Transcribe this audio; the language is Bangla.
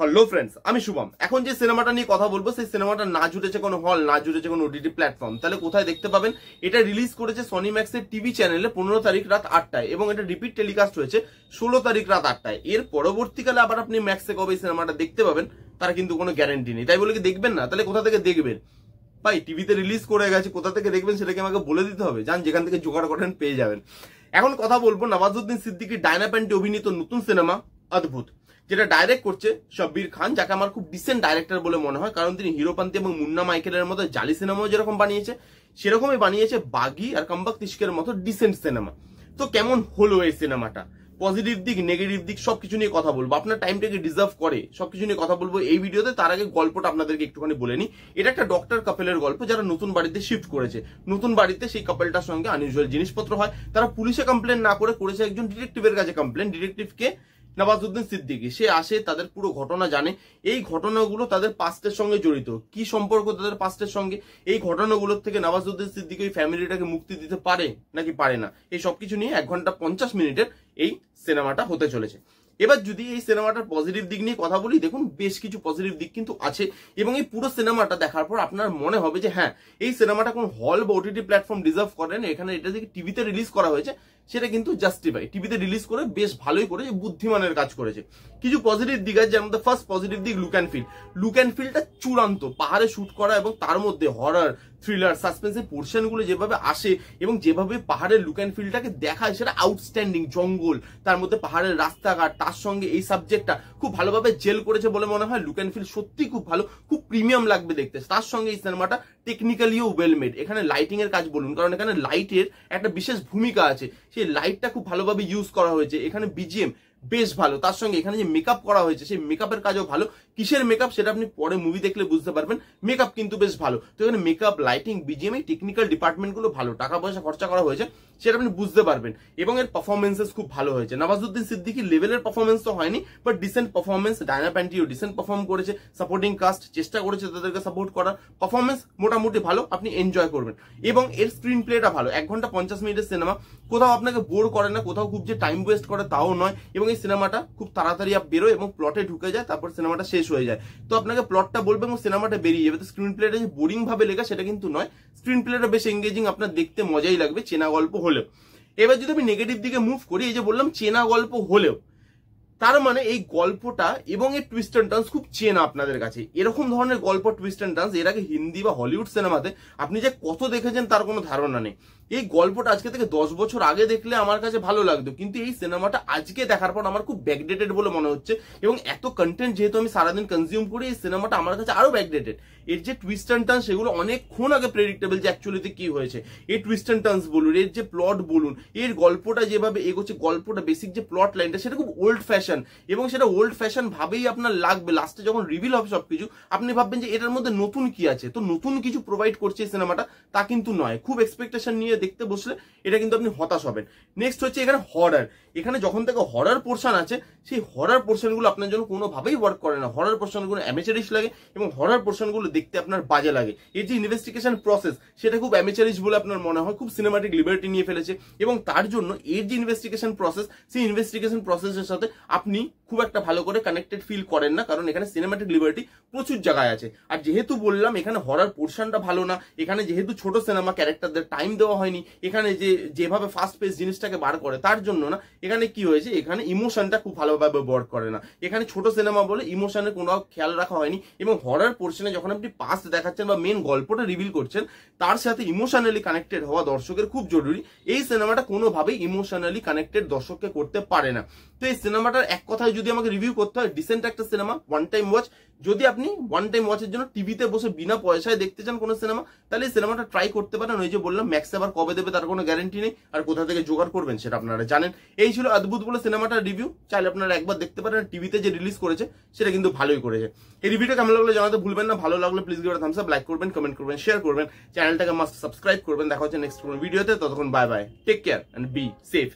হ্যালো ফ্রেন্ডস, আমি শুভম। এখন যে সিনেমাটা নিয়ে কথা বলবো সেই সিনেমাটা না জুটেছে কোনো হল, না জুটেছে কোনো ওটিটি প্ল্যাটফর্ম, তাহলে কোথায় দেখতে পাবেন? এটা রিলিজ করেছে সনি ম্যাক্সের টিভি চ্যানেলে 15 তারিখ রাত 8টায় এবং এটা রিপিট টেলিকাস্ট হয়েছে 16 তারিখ রাত 8টায়। এর পরবর্তীকালে আবার আপনি ম্যাক্সে কবে এই সিনেমাটা দেখতে পাবেন তার কিন্তু কোনো গ্যারান্টি নেই। তাই বলে কি দেখবেন না? তাহলে কোথা থেকে দেখবেন ভাই? টিভিতে রিলিজ করে গেছে, কোথা থেকে দেখবেন সেটাকে আমাকে বলে দিতে হবে। যান, যেখান থেকে জোগাড় করেন পেয়ে যাবেন। এখন কথা বলবো নওয়াজুদ্দিন সিদ্দিকীর ডায়না প্যান্টে অভিনীত নতুন সিনেমা অদ্ভুত, যেটা ডাইরেক্ট করছে শব্বির খান, যাকে আমার খুব ডিসেন্ট ডাইরেক্টর বলে মনে হয়, কারণ তিনি হিরোপান্তি এবং মুন্না মাইকেলের মতো জালি সিনেমাও যেরকম বানিয়েছে সেরকমই বানিয়েছে বাগি আর কামবাক তিশকের মতো ডিসেন্ট সিনেমা। তো কেমন হলো এই সিনেমাটা? পজিটিভ দিক, নেগেটিভ দিক সবকিছু নিয়ে কথা বলবো। আপনার টাইমটাকে ডিজার্ভ করে সবকিছু নিয়ে কথা বলবো এই ভিডিওতে। তার আগে গল্পটা আপনাদেরকে একটুখানি বলে নিই। এটা একটা ডক্টর কাপেলের গল্প, যারা নতুন বাড়িতে শিফট করেছে। নতুন বাড়িতে সেই কাপেলটার সঙ্গে আনইউজুয়াল জিনিসপত্র হয়। তারা পুলিশে কমপ্লেন না করে করেছে একজন ডিটেকটিভের কাছে কমপ্লেন। ডিটেকটিভকে নওয়াজুদ্দিন সিদ্দিকী, সে আসে, তাদের পুরো ঘটনা জানে। এই ঘটনাগুলো তাদের পাস্টের সঙ্গে জড়িত। কি সম্পর্ক তাদের পাস্টের সঙ্গে? এই ঘটনাগুলোর থেকে নওয়াজুদ্দিন সিদ্দিকী ওই ফ্যামিলিটাকে মুক্তি দিতে পারে নাকি পারে না, এই সবকিছু নিয়ে 1 ঘন্টা 50 মিনিটের এই সিনেমাটা হতে চলেছে। এবার যদি এই সিনেমাটার পজিটিভ দিক নিয়ে কথা বলি, দেখুন বেশ কিছু পজিটিভ দিক কিন্তু আছে এবং এই পুরো সিনেমাটা দেখার পর আপনার মনে হবে যে হ্যাঁ, এই সিনেমাটা কোন হল বা ওটিটি প্ল্যাটফর্ম ডিজার্ভ করে না। এখানে এটা যে টিভিতে রিলিজ করা হয়েছে সেটা কিন্তু জাস্টিফাই। টিভিতে রিলিজ করে বেশ ভালোই করেছে, বুদ্ধিমানের কাজ করেছে। কিছু পজিটিভ দিক আছে, যার মধ্যে ফার্স্ট পজিটিভ দিক look and feel. Look and ফিলটা চূড়ান্ত। পাহাড়ে শুট করা এবং তার মধ্যে হরর, থ্রিলার, সাসপেন্সের পোর্শনগুলো যেভাবে আসে এবং যেভাবে পাহাড়ের লুক অ্যান্ড ফিলটাকে দেখায় সেটা আউটস্ট্যান্ডিং। জঙ্গল, তার মধ্যে পাহাড়ের রাস্তাঘাট, তার সঙ্গে এই সাবজেক্টটা খুব ভালোভাবে জেল করেছে বলে মনে হয়। লুক অ্যান্ড ফিল সত্যি খুব ভালো, খুব প্রিমিয়াম লাগবে দেখতে। তার সঙ্গে এই সিনেমাটা টেকনিক্যালিও ওয়েল মেড। এখানে লাইটিং এর কাজ বলুন, কারণ এখানে লাইটের একটা বিশেষ ভূমিকা আছে, সেই লাইটটা খুব ভালোভাবে ইউজ করা হয়েছে। এখানে বিজিএম বেশ ভালো, তার সঙ্গে এখানে যে মেকআপ করা হয়েছে সেই মেকআপের কাজও ভালো। কিসের মেকআপ সেটা আপনি পরে মুভি দেখলে বুঝতে পারবেন। মেকআপ কিন্তু বেশ ভালো। তো এখানে মেকআপ, লাইটিং, বিজিএম, এই টেকনিক্যাল ডিপার্টমেন্ট গুলো ভালো। টাকা পয়সা খরচা করা হয়েছে সেটা আপনি বুঝতে পারবেন। এবং এর পারফরমেন্সেস খুব ভালো হয়েছে। নওয়াজুদ্দিন সিদ্দিকীর লেভেলের পারফরমেন্স তো হয়নি, বাট ডিসেন্ট পারফরমেন্স। ডায়না প্যান্টিও ডিসেন্ট পারফর্ম করেছে। সাপোর্টিং কাস্ট চেষ্টা করেছে তাদেরকে সাপোর্ট করার। পারফরমেন্স মোটামুটি ভালো, আপনি এনজয় করবেন। এবং এর স্ক্রিন প্লেটা ভালো। 1 ঘন্টা 50 মিনিটের সিনেমা, কোথাও আপনাকে বোর করে না, কোথাও খুব যে টাইম ওয়েস্ট করে তাও নয়। এবং এই সিনেমাটা খুব তাড়াতাড়ি বেরোয় এবং প্লটে ঢুকে যায়, তারপর সিনেমাটা শেষ হয়ে যায়। তো আপনাকে প্লটটা বলবে এবং সিনেমাটা বেরিয়ে যাবে। তো স্ক্রিন প্লেটা যে বোরিং ভাবে লেখা সেটা কিন্তু নয়। স্ক্রিন প্লেটা বেশ এঙ্গেজিং, আপনার দেখতে মজাই লাগবে, চেনা গল্প হলেও। এবার যদি আমি নেগেটিভ দিকে মুভ করি, এই যে বললাম চেনা গল্প হলেও, তার মানে এই গল্পটা এবং এর টুইস্ট এন্ড টার্নস খুব চেনা আপনাদের কাছে। এরকম ধরনের গল্প, টুইস্ট এন্ড টার্নস এর আগে হিন্দি বা হলিউড সিনেমাতে আপনি যে কত দেখেছেন তার কোনো ধারণা নেই। এই গল্পটা আজকে থেকে 10 বছর আগে দেখলে আমার কাছে ভালো লাগতো, কিন্তু এই সিনেমাটা আজকে দেখার পর আমার খুব ব্যাকডেটেড বলে মনে হচ্ছে। এবং এত কন্টেন্ট যেহেতু আমি সারাদিন কনজিউম করি, এই সিনেমাটা আমার কাছে আরো ব্যাকডেটেড। এর যে টুইস্ট এন্ড টার্ন সেগুলো অনেকক্ষণ আগে প্রেডিক্টেবল যে অ্যাকচুয়ালিতে কি হয়েছে। এই টুইস্ট এন্ড টার্নস বলুন, এর যে প্লট বলুন, এর গল্পটা যেভাবে এগোচ্ছে, গল্পটা বেসিক যে প্লট লাইনটা সেটা খুব ওল্ড ফ্যাশন এবং সেটা ওল্ড ফ্যাশন ভাবেই আপনার লাগবে। লাস্টে যখন রিভিল হবে সবকিছু, আপনি ভাববেন যে এটার মধ্যে নতুন কি আছে। তো নতুন কিছু প্রোভাইড করছে এই সিনেমাটা, তা কিন্তু নয়। খুব এক্সপেকটেশন নিয়ে দেখতে বসলে এটা কিন্তু আপনি হতাশ হবেন। নেক্সট হচ্ছে এখানে হরর। এখানে যখন থেকে হরর পোর্শন আছে, সেই হরর পোর্শনগুলো আপনার জন্য কোনোভাবেই ওয়ার্ক করে না। হরর পোর্শনগুলো অ্যামেচারিশ লাগে এবং হরর পোর্শনগুলো দেখতে আপনার বাজে লাগে। এর যে ইনভেস্টিগেশন প্রসেস সেটা খুব অ্যামেচারিশ বলে আপনার মনে হয়, খুব সিনেমাটিক লিবার্টি নিয়ে ফেলেছে। এবং তার জন্য এর যে ইনভেস্টিগেশন প্রসেস, সেই ইনভেস্টিগেশন প্রসেসের সাথে আপনি খুব একটা ভালো করে কানেক্টেড ফিল করেন না, কারণ এখানে সিনেমাটিক লিবার্টি প্রচুর জায়গায় আছে। আর যেহেতু বললাম এখানে হরর পোর্শনটা ভালো না, এখানে যেহেতু ছোট সিনেমা, ক্যারেক্টারদের টাইম দেওয়া হয়নি, এখানে যেভাবে ফাস্ট পেস জিনিসটাকে বার করে তার জন্য না, এখানে কি হয়েছে, এখানে ইমোশনটা খুব ভালোভাবে ওয়ার্ক করে না। এখানে ছোট সিনেমা বলে ইমোশনের কোনো খেয়াল রাখা হয়নি। এবং হরর পোর্শনে যখন আপনি পাস্ট দেখাচ্ছেন বা মেন গল্পটা রিভিল করছেন, তার সাথে ইমোশনালি কানেক্টেড হওয়া দর্শকের খুব জরুরি। এই সিনেমাটা কোনোভাবেই ইমোশনালি কানেক্টেড দর্শককে করতে পারে না। তো এই সিনেমাটার এক কথায় যদি আমাকে রিভিউ করতে হয়, ডিসেন্ট একটা সিনেমা, ওয়ান টাইম ওয়াচ। যদি আপনি ওয়ান টাইম ওয়াচের জন্য টিভিতে বসে বিনা পয়সায় দেখতে চান কোনো সিনেমা, তাহলে এই সিনেমাটা ট্রাই করতে পারেন। ওই যে বললাম ম্যাক্স আবার কবে দেবে তার কোনো গ্যারান্টি নেই, আর কোথা থেকে জোগাড় করবেন সেটা আপনারা জানেন। এই ছিল অদ্ভুত বলে সিনেমাটার রিভিউ। চাইলে আপনারা একবার দেখতে পারেন। টিভিতে যে রিলিজ করেছে সেটা কিন্তু ভালোই করেছে। এই রিভিউটা কেমন লাগলো জানাতে ভুলবেন না। ভালো লাগলে please give it a Thums up, like করবেন, কমেন্ট করবেন, শেয়ার করবেন, চ্যানেলটাকে মাস্ট সাবস্ক্রাইব করবেন। দেখা হচ্ছে নেক্সট কোনো ভিডিওতে। ততক্ষণ bye bye, take care and be safe.